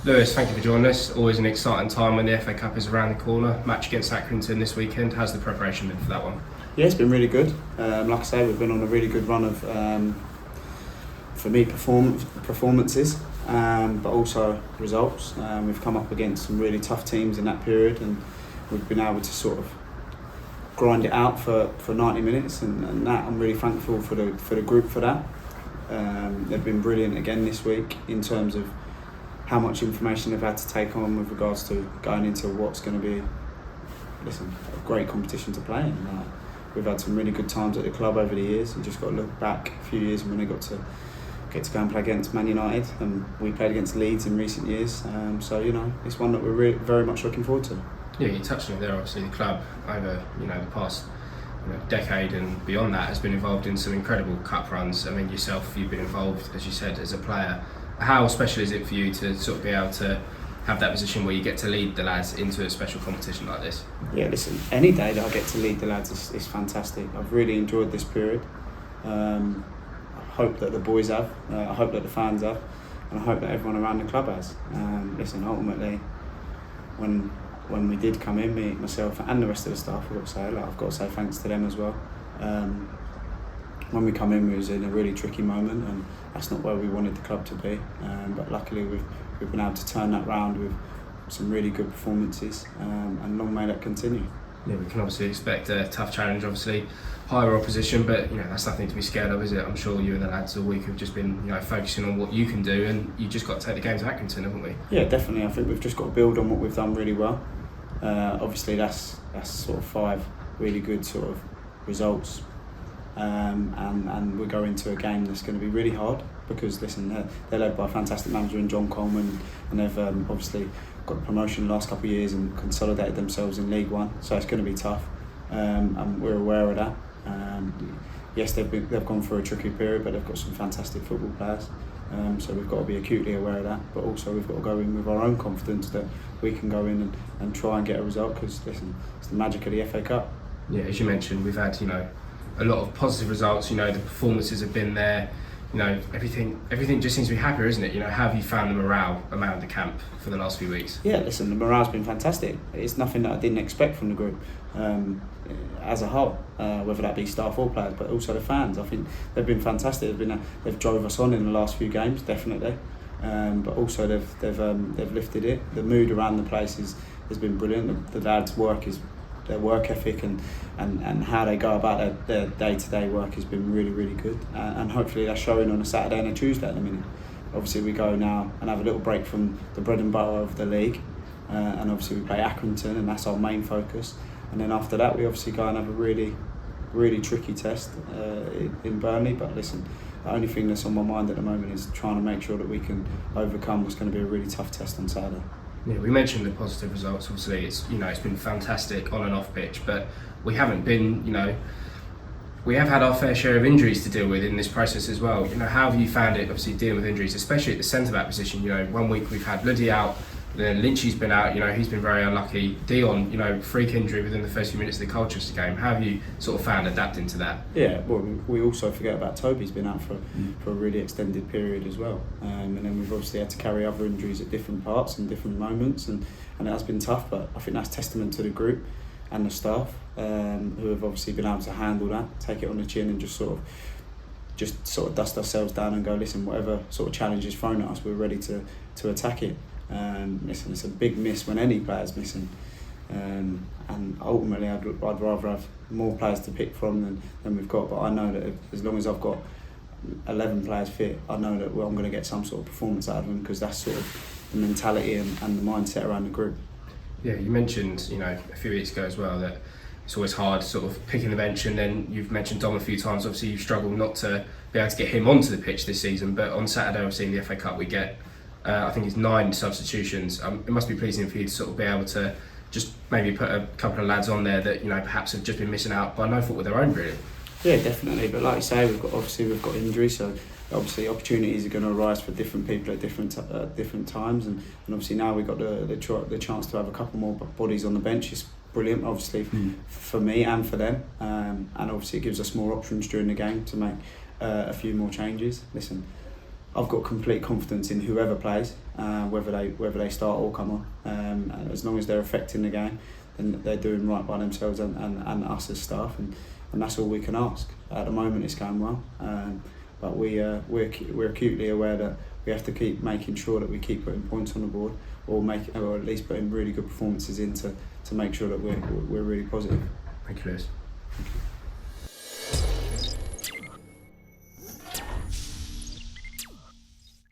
Lewis, thank you for joining us. Always an exciting time when the FA Cup is around the corner. Match against Accrington this weekend. How's the preparation been for that one? Yeah, it's been really good. Like I say, we've been on a really good run of, for me, performances, but also results. We've come up against some really tough teams in that period, and we've been able to sort of grind it out for 90 minutes, and that I'm really thankful for the group for that. They've been brilliant again this week in terms of how much information they've had to take on with regards to going into what's going to be, a great competition to play in. We've had some really good times at the club over the years. You just got to look back a few years when they get to go and play against Man United, and we played against Leeds in recent years. So it's one that we're very much looking forward to. Yeah, you touched on it there. Obviously, the club over the past decade and beyond that has been involved in some incredible cup runs. I mean, yourself, you've been involved, as you said, as a player. How special is it for you to sort of be able to have that position where you get to lead the lads into a special competition like this? Yeah, listen, any day that I get to lead the lads is fantastic. I've really enjoyed this period. I hope that the boys have, I hope that the fans have, and I hope that everyone around the club has. Ultimately, when we did come in, me, myself and the rest of the staff, I've got to say thanks to them as well. When we come in, we was in a really tricky moment, and that's not where we wanted the club to be. But luckily, we've been able to turn that round with some really good performances, and long may that continue. Yeah, we can obviously expect a tough challenge, obviously higher opposition, but that's nothing to be scared of, is it? I'm sure you and the lads all week have just been focusing on what you can do, and you just got to take the game to Accrington, haven't we? Yeah, definitely. I think we've just got to build on what we've done really well. Obviously, that's sort of 5 really good sort of results. And we go into a game that's going to be really hard because they're led by a fantastic manager in John Coleman, and they've obviously got promotion the last couple of years and consolidated themselves in League One, so it's going to be tough, and we're aware of that. Yes, they've gone through a tricky period, but they've got some fantastic football players, so we've got to be acutely aware of that, but also we've got to go in with our own confidence that we can go in and try and get a result, because it's the magic of the FA Cup. Yeah, as you mentioned, we've had a lot of positive results. The performances have been there. Everything just seems to be happier, isn't it? How have you found the morale around the camp for the last few weeks? Yeah, listen, the morale's been fantastic. It's nothing that I didn't expect from the group as a whole, whether that be staff or players, but also the fans. I think they've been fantastic. They've drove us on in the last few games, definitely, but also they've lifted it. The mood around the place has been brilliant. The lads' their work ethic and how they go about their day-to-day work has been really, really good, and hopefully that's showing on a Saturday and a Tuesday at the minute. Obviously we go now and have a little break from the bread and butter of the league, and obviously we play Accrington, and that's our main focus, and then after that we obviously go and have a really, really tricky test in Burnley. But listen, the only thing that's on my mind at the moment is trying to make sure that we can overcome what's going to be a really tough test on Saturday. Yeah, we mentioned the positive results. Obviously, it's been fantastic on and off pitch, but we haven't been, we have had our fair share of injuries to deal with in this process as well. How have you found it, obviously dealing with injuries, especially at the centre back position? 1 week we've had Bloody out, then Lynchy's been out. He's been very unlucky. Dion, freak injury within the first few minutes of the Colchester game. How have you sort of found adapting to that? Yeah, well, we also forget about Toby's been out for a really extended period as well, and then we've obviously had to carry other injuries at different parts and different moments, and it has been tough. But I think that's testament to the group and the staff, who have obviously been able to handle that, take it on the chin, and just sort of dust ourselves down and go, listen, whatever sort of challenge is thrown at us, we're ready to attack it. Listen, it's a big miss when any player's missing, and ultimately I'd rather have more players to pick from than we've got. But I know that as long as I've got 11 players fit, I know that I'm going to get some sort of performance out of them, because that's sort of the mentality and the mindset around the group. Yeah, you mentioned a few weeks ago as well that it's always hard sort of picking the bench, and then you've mentioned Dom a few times. Obviously you've struggled not to be able to get him onto the pitch this season, but on Saturday obviously in the FA Cup we get I think it's 9 substitutions. It must be pleasing for you to sort of be able to just maybe put a couple of lads on there that perhaps have just been missing out by no fault with their own, really. Yeah, definitely. But like you say, we've got injuries, so obviously opportunities are going to arise for different people at different times, and obviously now we've got the chance to have a couple more bodies on the bench. It's brilliant, obviously, for me and for them, and obviously it gives us more options during the game to make a few more changes. Listen, I've got complete confidence in whoever plays, whether they start or come on. And as long as they're affecting the game, then they're doing right by themselves and us as staff, and that's all we can ask. At the moment, it's going well, but we're acutely aware that we have to keep making sure that we keep putting points on the board, or at least putting really good performances in to make sure that we're really positive. Thank you, Lewis.